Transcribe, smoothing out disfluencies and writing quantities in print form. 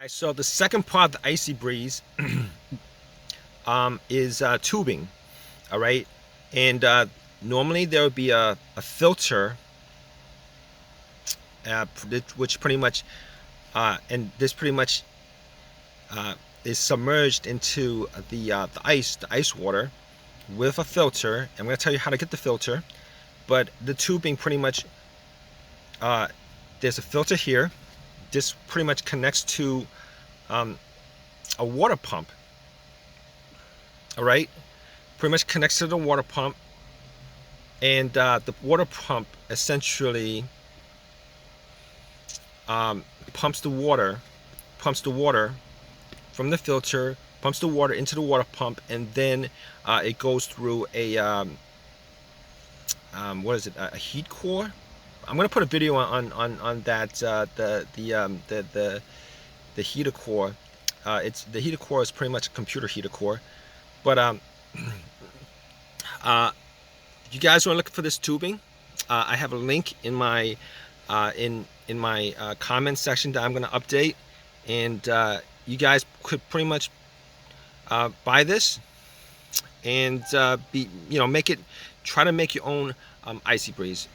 So the second part of the IcyBreeze is tubing. All right, and normally there would be a filter, which pretty much and this pretty much is submerged into the ice water with a filter. I'm going to tell you how to get the filter, but the tubing pretty much there's a filter here. This pretty much connects to a water pump. All right, pretty much connects to the water pump, and the water pump essentially pumps the water from the filter, pumps the water into the water pump, and then it goes through a what is it? A heat core. I'm gonna put a video on that. The heater core. It's the heater core is pretty much a computer heater core, but if you guys are looking for this tubing, I have a link in my comment section that I'm going to update, and you guys could pretty much buy this and make it, try to make your own IcyBreeze.